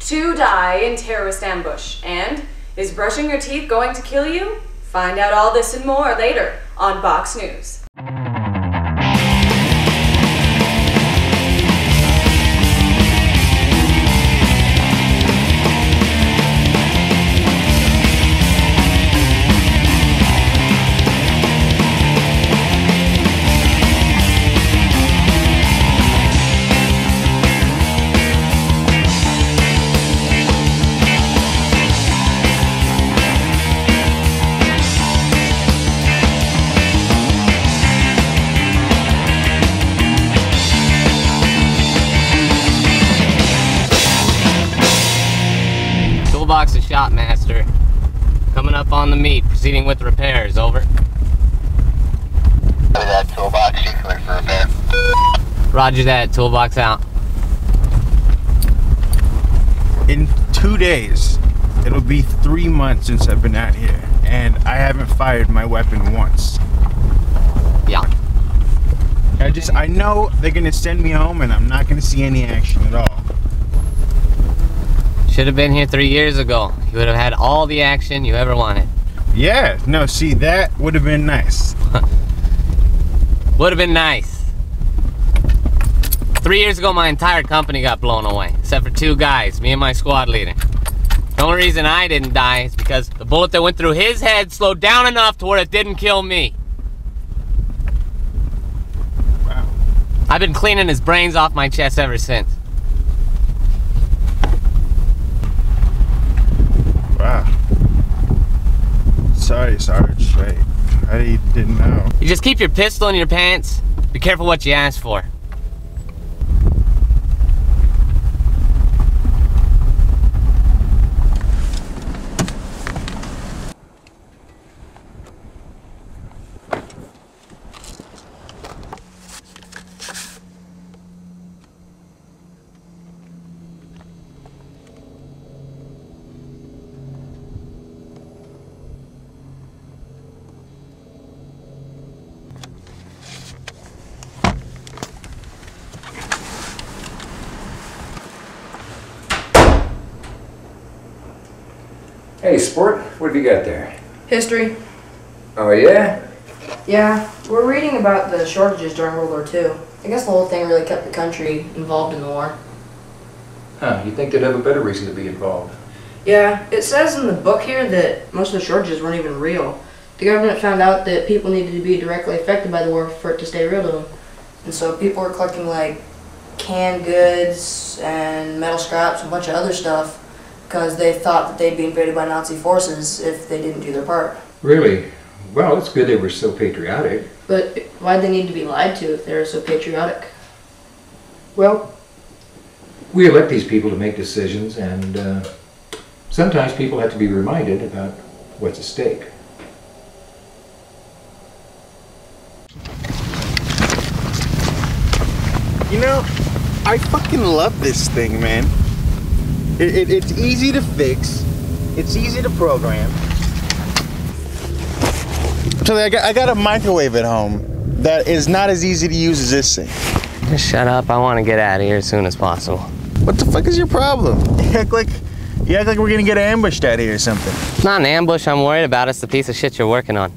2 die in terrorist ambush. And is brushing your teeth going to kill you? Find out all this and more later on Box News. Toolbox to Shopmaster. Coming up on the meet, proceeding with repairs, over. Copy that, Toolbox, you can wait for repair. Roger that, Toolbox out. In 2 days, it'll be 3 months since I've been out here, and I haven't fired my weapon once. Yeah. I know they're gonna send me home and I'm not gonna see any action at all. Should have been here 3 years ago. You would have had all the action you ever wanted. Yeah, no, see, that would have been nice. Would have been nice. 3 years ago, my entire company got blown away, except for 2 guys, me and my squad leader. The only reason I didn't die is because the bullet that went through his head slowed down enough to where it didn't kill me. Wow. I've been cleaning his brains off my chest ever since. Wow. Sorry, Sarge. I didn't know. You just keep your pistol in your pants. Be careful what you ask for. Hey, sport, what have you got there? History. Oh, yeah? Yeah, we're reading about the shortages during World War II. I guess the whole thing really kept the country involved in the war. Huh, you'd think they'd have a better reason to be involved. Yeah, it says in the book here that most of the shortages weren't even real. The government found out that people needed to be directly affected by the war for it to stay real to them. And so people were collecting like canned goods and metal scraps and a bunch of other stuff because they thought that they'd be invaded by Nazi forces if they didn't do their part. Really? Well, it's good they were so patriotic. But why'd they need to be lied to if they were so patriotic? Well, we elect these people to make decisions, and sometimes people have to be reminded about what's at stake. You know, I fucking love this thing, man. It's easy to fix. It's easy to program. So I got a microwave at home that is not as easy to use as this thing. Just shut up. I want to get out of here as soon as possible. What the fuck is your problem? You act like we're gonna get ambushed out here or something. It's not an ambush I'm worried about. It's the piece of shit you're working on.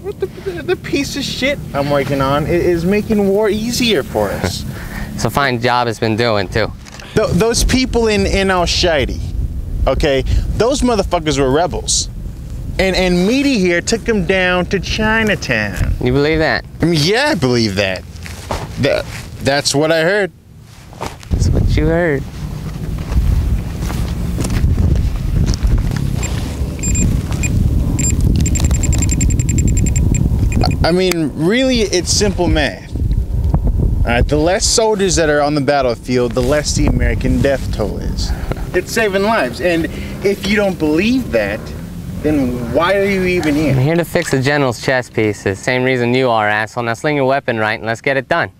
What the piece of shit I'm working on is making war easier for us. It's a fine job it's been doing, too. Those people in Al-Shaidi, okay, those motherfuckers were rebels. And Meaty here took them down to Chinatown. You believe that? I mean, yeah, I believe that. That's what I heard. That's what you heard. I mean, really, it's simple math. All right, the less soldiers that are on the battlefield, the less the American death toll is. It's saving lives, and if you don't believe that, then why are you even here? I'm here to fix the general's chest piece. The same reason you are, asshole. Now sling your weapon right and let's get it done.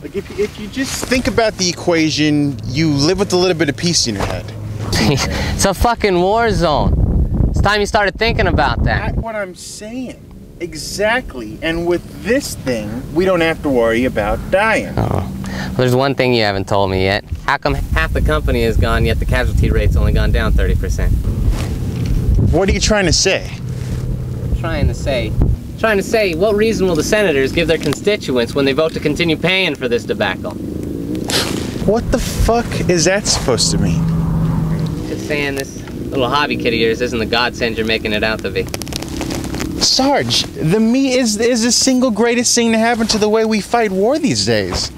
Like, if you just think about the equation, you live with a little bit of peace in your head. It's a fucking war zone. It's time you started thinking about that. That's what I'm saying. Exactly. And with this thing, we don't have to worry about dying. Oh. Well, there's one thing you haven't told me yet. How come half the company is gone, yet the casualty rate's only gone down 30%? What are you trying to say? Trying to say, what reason will the senators give their constituents when they vote to continue paying for this debacle? What the fuck is that supposed to mean? Just saying this little hobby kid of yours isn't the godsend you're making it out to be. Sarge, the meat is the single greatest thing to happen to the way we fight war these days.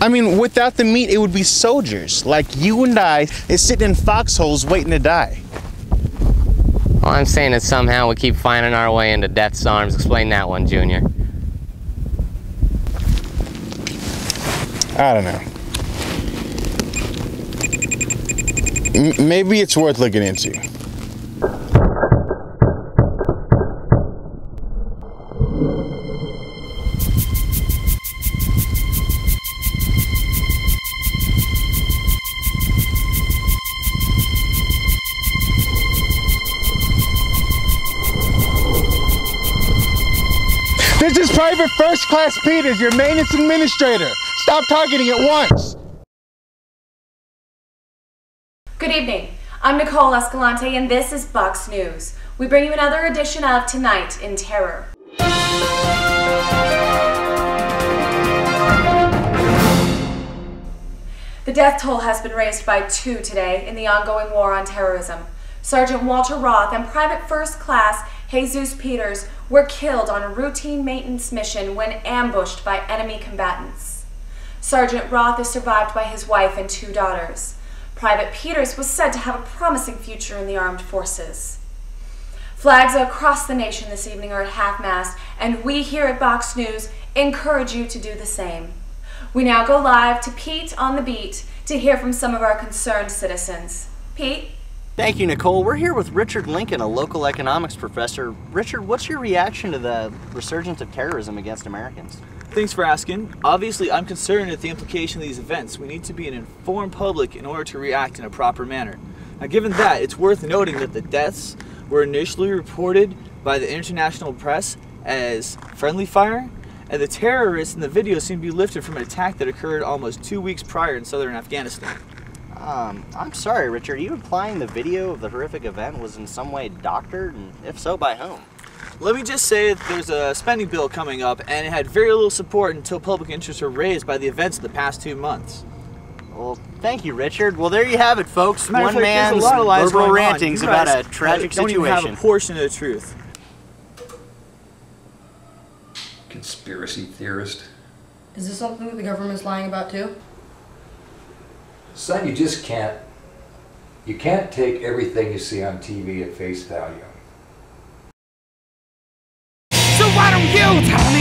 I mean, without the meat, it would be soldiers like you and I is sitting in foxholes waiting to die. All I'm saying is somehow we keep finding our way into death's arms. Explain that one, Junior. I don't know. Maybe it's worth looking into. This is Private First Class Peters, your maintenance administrator. Stop targeting at once. Good evening. I'm Nicole Escalante, and this is Box News. We bring you another edition of Tonight in Terror. The death toll has been raised by 2 today in the ongoing war on terrorism. Sergeant Walter Roth and Private First Class Jesus Peters were killed on a routine maintenance mission when ambushed by enemy combatants. Sergeant Roth is survived by his wife and 2 daughters. Private Peters was said to have a promising future in the armed forces. Flags across the nation this evening are at half-mast, and we here at Box News encourage you to do the same. We now go live to Pete on the beat to hear from some of our concerned citizens. Pete? Thank you, Nicole. We're here with Richard Lincoln, a local economics professor. Richard, what's your reaction to the resurgence of terrorism against Americans? Thanks for asking. Obviously, I'm concerned at the implication of these events. We need to be an informed public in order to react in a proper manner. Now, given that, it's worth noting that the deaths were initially reported by the international press as friendly fire, and the terrorists in the video seem to be lifted from an attack that occurred almost 2 weeks prior in southern Afghanistan. I'm sorry, Richard. Are you implying the video of the horrific event was in some way doctored, and if so, by whom? Let me just say that there's a spending bill coming up, and it had very little support until public interests were raised by the events of the past 2 months. Well, thank you, Richard. Well, there you have it, folks. One man's verbal rantings about a tragic situation. Don't even have a portion of the truth. Conspiracy theorist. Is this something that the government's lying about too? Son, you just can't take everything you see on TV at face value. So why don't you tell